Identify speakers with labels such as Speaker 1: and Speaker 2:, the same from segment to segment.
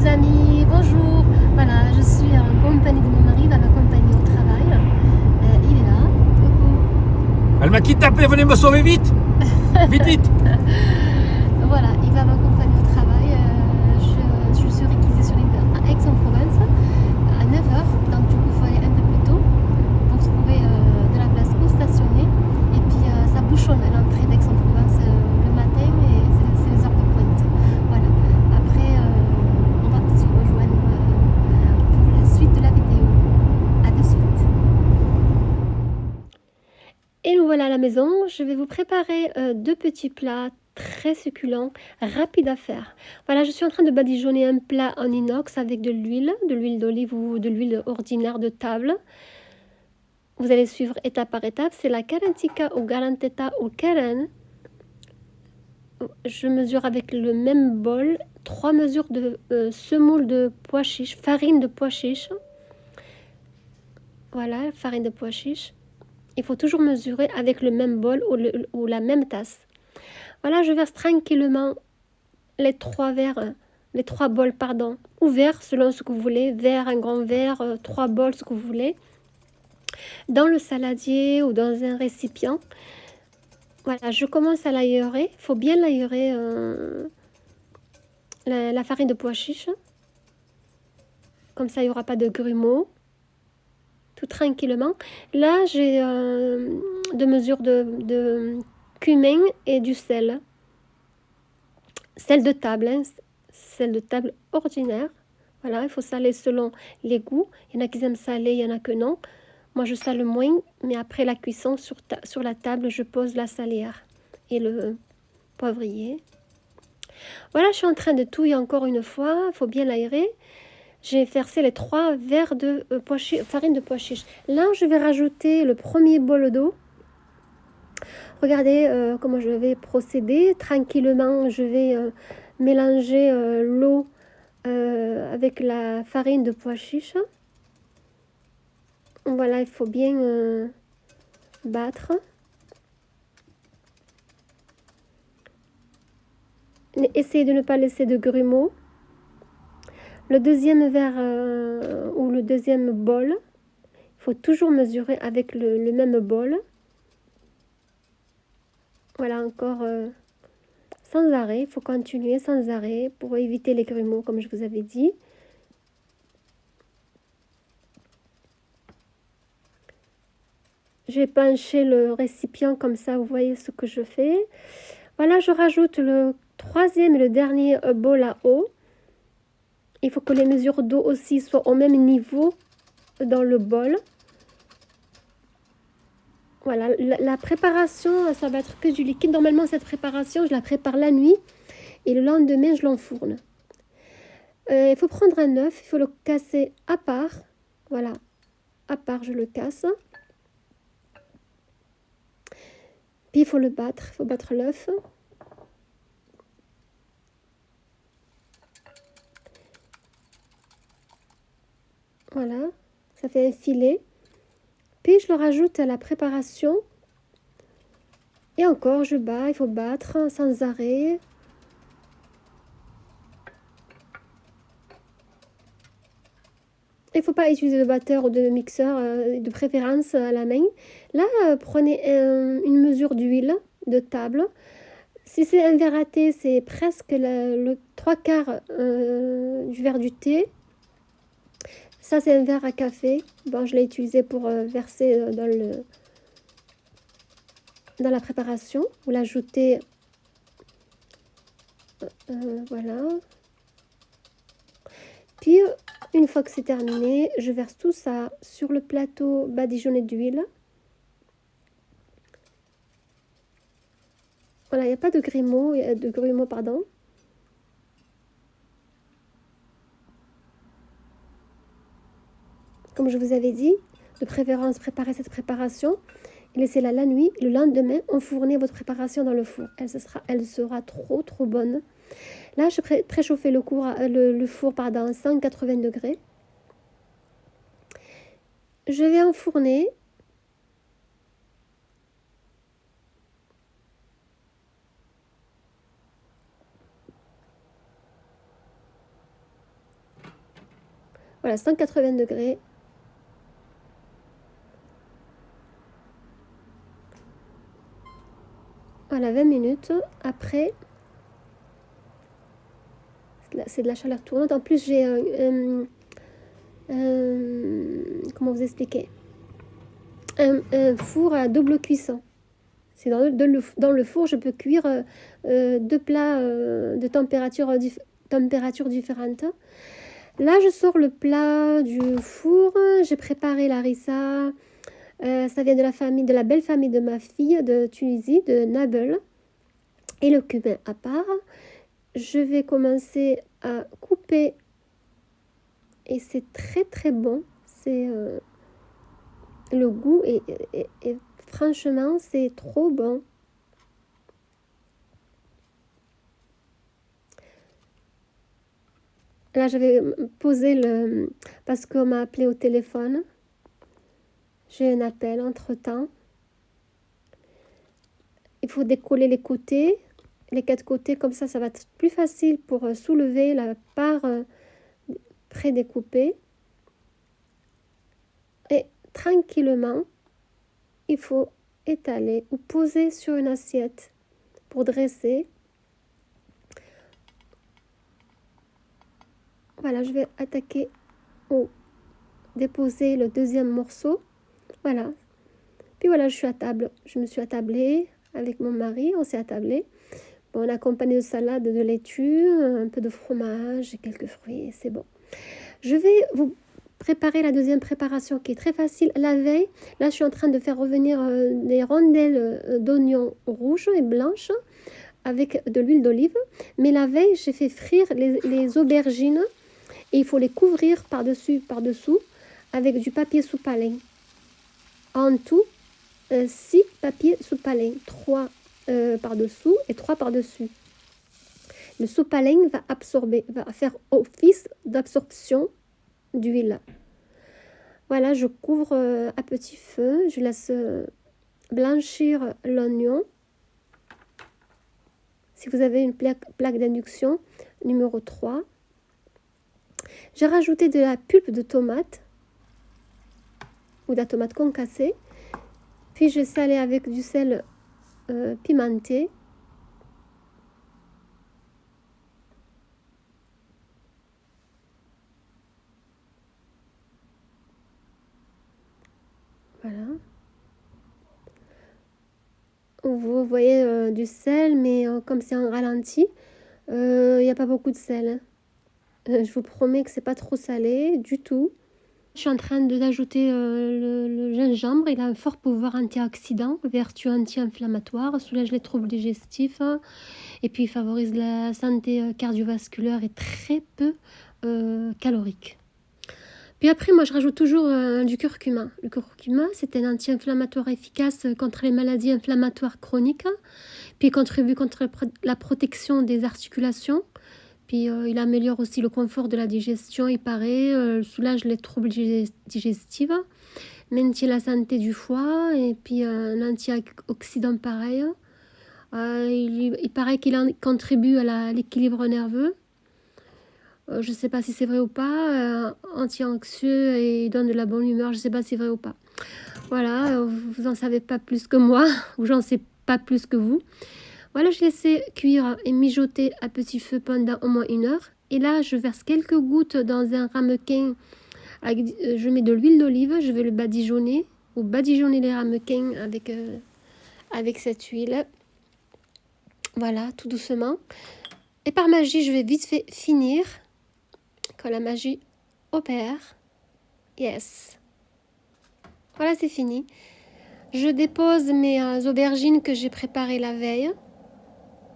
Speaker 1: les amis, bonjour. Voilà, je suis en compagnie de mon mari, il va m'accompagner au travail. Il est là. Coucou.
Speaker 2: Elle m'a kidnappé, venez me sauver vite. Vite, vite.
Speaker 1: Voilà, il va m'accompagner au travail. Je suis réquisitionnée à Aix-en-Provence à 9h. Donc du coup, il faut aller un peu plus tôt pour trouver de la place où stationner. Et puis ça bouchonne à l'entrée d'Aix-en-Provence le matin et c'est les heures de pointe. Voilà. Après, on va se rejoindre pour la suite de la vidéo. À de suite. Et nous voilà à la maison. Je vais vous préparer deux petits plats très succulents, rapides à faire. Voilà, je suis en train de badigeonner un plat en inox avec de l'huile d'olive ou de l'huile ordinaire de table. Vous allez suivre étape par étape. C'est la carentica ou garantetta ou keren. Je mesure avec le même bol 3 mesures de semoule de pois chiches, farine de pois chiches. Voilà, farine de pois chiches. Il faut toujours mesurer avec le même bol ou la même tasse. Voilà, je verse tranquillement les trois bols, pardon, ouverts selon ce que vous voulez, verre, un grand verre, 3 bols, ce que vous voulez, dans le saladier ou dans un récipient. Voilà, je commence à l'aérer. Il faut bien l'aérer, la farine de pois chiche. Comme ça, il n'y aura pas de grumeaux. Tout tranquillement. Là, j'ai 2 mesures de cumin et du sel. Sel de table, hein, sel de table ordinaire. Voilà, il faut saler selon les goûts. Il y en a qui aiment salé, il y en a que non. Moi, je sale moins, mais après la cuisson, sur la table, je pose la salière et le poivrier. Voilà, je suis en train de touiller encore une fois. Il faut bien l'aérer. J'ai versé les 3 verres de farine de pois chiche. Là, je vais rajouter le premier bol d'eau. Regardez comment je vais procéder. Tranquillement, je vais mélanger l'eau avec la farine de pois chiche. Voilà, il faut bien battre. Essayez de ne pas laisser de grumeaux. Le deuxième verre ou le deuxième bol, il faut toujours mesurer avec le même bol. Voilà, encore sans arrêt. Il faut continuer sans arrêt pour éviter les grumeaux, comme je vous avais dit. J'ai penché le récipient comme ça, vous voyez ce que je fais. Voilà, je rajoute le troisième et le dernier bol à eau. Il faut que les mesures d'eau aussi soient au même niveau dans le bol. Voilà, la préparation, ça va être que du liquide. Normalement, cette préparation, je la prépare la nuit et le lendemain, je l'enfourne. Il faut prendre un œuf, il faut le casser à part. Voilà, à part, je le casse. Puis il faut le battre, il faut battre l'œuf. Voilà, ça fait un filet. Puis je le rajoute à la préparation. Et encore, je bats, il faut battre sans arrêt. Il ne faut pas utiliser de batteur ou de mixeur, de préférence à la main. Là, prenez une mesure d'huile de table. Si c'est un verre à thé, c'est presque le 3/4 du verre du thé. Ça, c'est un verre à café. Bon, je l'ai utilisé pour verser dans la préparation. Vous l'ajoutez. Voilà. Puis, une fois que c'est terminé, je verse tout ça sur le plateau badigeonné d'huile. Voilà, il n'y a pas de grumeaux, pardon. Comme je vous avais dit, de préférence, préparez cette préparation et laissez-la la nuit. Le lendemain, enfournez votre préparation dans le four. Elle sera trop bonne. Là, je préchauffais le four à 180 degrés. Je vais enfourner. Voilà, 180 degrés. Voilà, 20 minutes. Après, c'est de la chaleur tournante. En plus, j'ai comment vous expliquer, un four à double cuisson. C'est dans le four, je peux cuire 2 plats de température différentes. Là, je sors le plat du four. J'ai préparé la harissa. Ça vient de la belle famille de ma fille de Tunisie, de Nabel. Et le cumin à part. Je vais commencer à couper. Et c'est très très bon. C'est le goût et franchement, c'est trop bon. Là, je vais poser le... Parce qu'on m'a appelé au téléphone. J'ai un appel entre-temps. Il faut décoller les côtés, les 4 côtés. Comme ça va être plus facile pour soulever la part prédécoupée. Et tranquillement, il faut étaler ou poser sur une assiette pour dresser. Voilà, je vais attaquer ou déposer le deuxième morceau. Voilà. Puis voilà, je suis à table. Je me suis attablée avec mon mari. On s'est attablé. Bon, on a accompagné de salade, de laitue, un peu de fromage et quelques fruits. C'est bon. Je vais vous préparer la deuxième préparation qui est très facile. La veille, là, je suis en train de faire revenir des rondelles d'oignons rouges et blanches avec de l'huile d'olive. Mais la veille, j'ai fait frire les aubergines et il faut les couvrir par-dessous avec du papier soupalin. En tout, 6 papiers soupalin, 3 par-dessous et 3 par-dessus. Le sopalin va faire office d'absorption d'huile. Voilà, je couvre à petit feu, je laisse blanchir l'oignon. Si vous avez une plaque d'induction, numéro 3. J'ai rajouté de la pulpe de tomate ou de la tomate concassée. Puis j'ai salé avec du sel pimenté. Voilà. Vous voyez du sel, mais comme c'est en ralenti, il n'y a pas beaucoup de sel. Je vous promets que c'est pas trop salé du tout. Je suis en train d'ajouter le gingembre. Il a un fort pouvoir antioxydant, vertu anti-inflammatoire, soulage les troubles digestifs et puis favorise la santé cardiovasculaire et très peu calorique. Puis après, moi, je rajoute toujours du curcuma. Le curcuma, c'est un anti-inflammatoire efficace contre les maladies inflammatoires chroniques. Puis il contribue contre la protection des articulations. Puis il améliore aussi le confort de la digestion, il paraît, soulage les troubles digestifs, maintient la santé du foie et puis un antioxydant pareil. Il paraît qu'il contribue à l'équilibre nerveux. Je ne sais pas si c'est vrai ou pas. Anti-anxieux et il donne de la bonne humeur, je ne sais pas si c'est vrai ou pas. Voilà, vous n'en savez pas plus que moi, ou j'en sais pas plus que vous. Voilà, je laissais cuire et mijoter à petit feu pendant au moins 1 heure. Et là, je verse quelques gouttes dans un ramequin. Je mets de l'huile d'olive, je vais le badigeonner ou badigeonner les ramequins avec cette huile. Voilà, tout doucement. Et par magie, je vais vite fait finir. Quand la magie opère. Yes. Voilà, c'est fini. Je dépose mes aubergines que j'ai préparées la veille.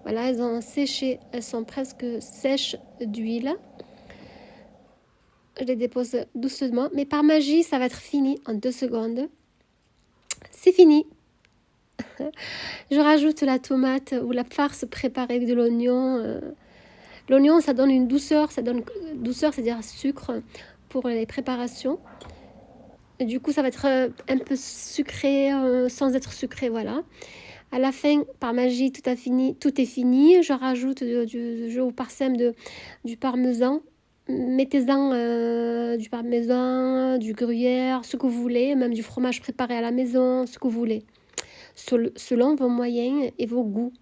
Speaker 1: Voilà, elles ont séché, elles sont presque sèches d'huile. Je les dépose doucement, mais par magie, ça va être fini en 2 secondes. C'est fini. Je rajoute la tomate ou la farce préparée avec de l'oignon. L'oignon, ça donne une douceur, c'est-à-dire sucre pour les préparations. Et du coup, ça va être un peu sucré sans être sucré, voilà. À la fin, par magie, tout est fini. Je rajoute je parsème du parmesan, mettez-en du parmesan, du gruyère, ce que vous voulez, même du fromage préparé à la maison, ce que vous voulez, selon vos moyens et vos goûts.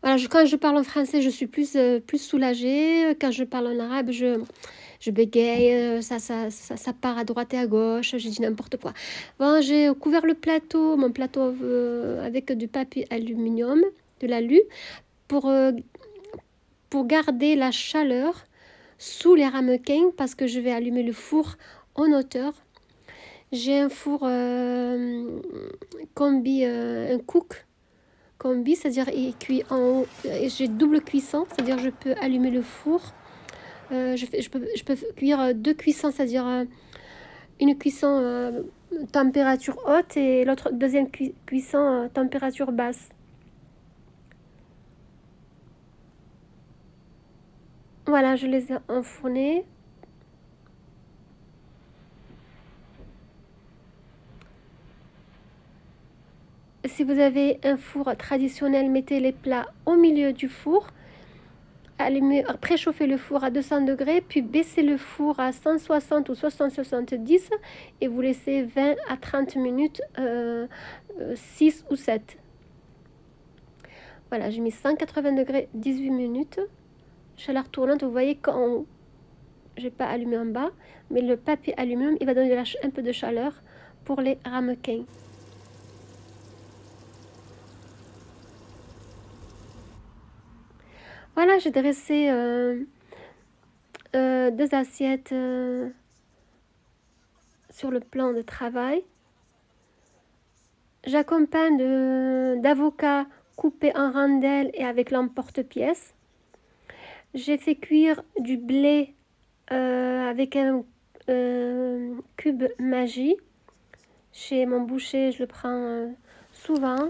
Speaker 1: Voilà, quand je parle en français, je suis plus soulagée. Quand je parle en arabe, je bégaye, ça part à droite et à gauche, j'ai dit n'importe quoi. Bon, j'ai couvert le plateau, mon plateau avec du papier aluminium, de l'alu, pour garder la chaleur sous les ramequins, parce que je vais allumer le four en hauteur. J'ai un four combi, un cook combi, c'est-à-dire il cuit en haut. J'ai double cuisson, c'est-à-dire je peux allumer le four. Je peux cuire 2 cuissons, c'est-à-dire une cuisson température haute et l'autre deuxième cuisson température basse. Voilà, je les ai enfournés. Si vous avez un four traditionnel, mettez les plats au milieu du four. Préchauffez le four à 200 degrés, puis baissez le four à 160 ou 70 et vous laissez 20 à 30 minutes, 6 ou 7. Voilà, j'ai mis 180 degrés, 18 minutes. Chaleur tournante, vous voyez quand j'ai pas allumé en bas, mais le papier aluminium, il va donner un peu de chaleur pour les ramequins. Voilà, j'ai dressé 2 assiettes sur le plan de travail. J'accompagne d'avocats coupés en rondelles et avec l'emporte-pièce. J'ai fait cuire du blé avec un cube Maggi. Chez mon boucher, je le prends souvent.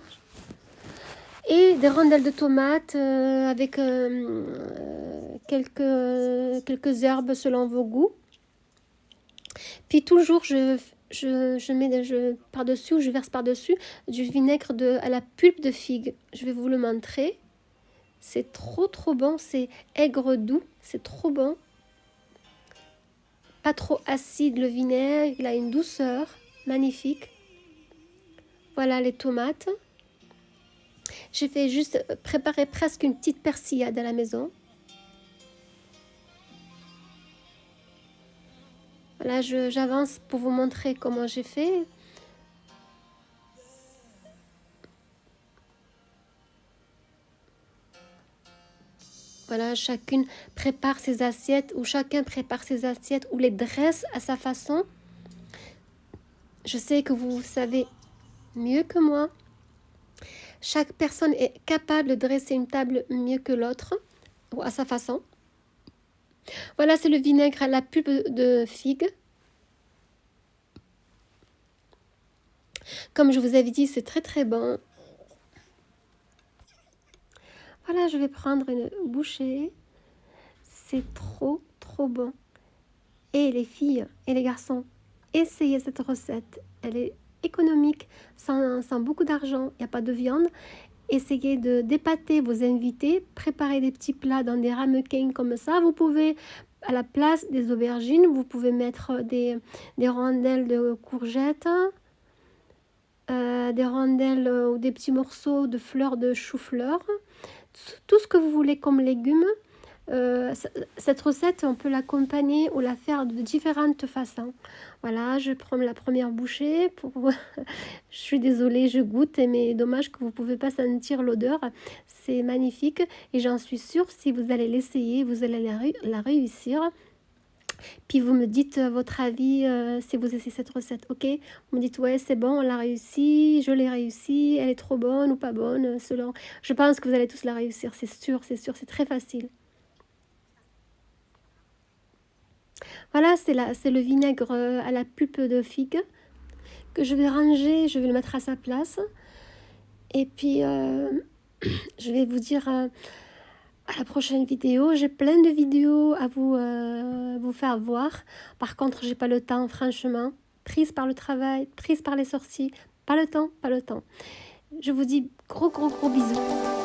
Speaker 1: Et des rondelles de tomates avec quelques herbes selon vos goûts. Puis toujours, je mets par-dessus, je verse par-dessus du vinaigre à la pulpe de figue. Je vais vous le montrer. C'est trop bon, c'est aigre doux, c'est trop bon. Pas trop acide le vinaigre, il a une douceur magnifique. Voilà les tomates. J'ai fait juste préparer presque une petite persillade à la maison. Voilà, j'avance pour vous montrer comment j'ai fait. Voilà, chacune prépare ses assiettes ou chacun prépare ses assiettes ou les dresse à sa façon. Je sais que vous savez mieux que moi. Chaque personne est capable de dresser une table mieux que l'autre, ou à sa façon. Voilà, c'est le vinaigre à la pulpe de figue. Comme je vous avais dit, c'est très bon. Voilà, je vais prendre une bouchée. C'est trop bon. Et les filles et les garçons, essayez cette recette. Elle est économique, sans beaucoup d'argent, il n'y a pas de viande. Essayez de d'épater vos invités, préparez des petits plats dans des ramequins comme ça. Vous pouvez, à la place des aubergines, vous pouvez mettre des rondelles de courgettes, des rondelles ou des petits morceaux de fleurs de chou-fleur, tout ce que vous voulez comme légumes. Cette recette, on peut l'accompagner ou la faire de différentes façons. Voilà, je prends la première bouchée. Je suis désolée, je goûte, mais dommage que vous ne pouvez pas sentir l'odeur. C'est magnifique et j'en suis sûre, si vous allez l'essayer, vous allez la réussir. Puis vous me dites votre avis si vous essayez cette recette, ok? Vous me dites, ouais, c'est bon, on l'a réussi, je l'ai réussi, elle est trop bonne ou pas bonne, selon... Je pense que vous allez tous la réussir, c'est sûr, c'est très facile. Voilà, c'est le vinaigre à la pulpe de figue que je vais ranger, je vais le mettre à sa place. Et puis, je vais vous dire à la prochaine vidéo. J'ai plein de vidéos à vous faire voir. Par contre, j'ai pas le temps, franchement. Prise par le travail, prise par les sorties. Pas le temps. Je vous dis gros bisous.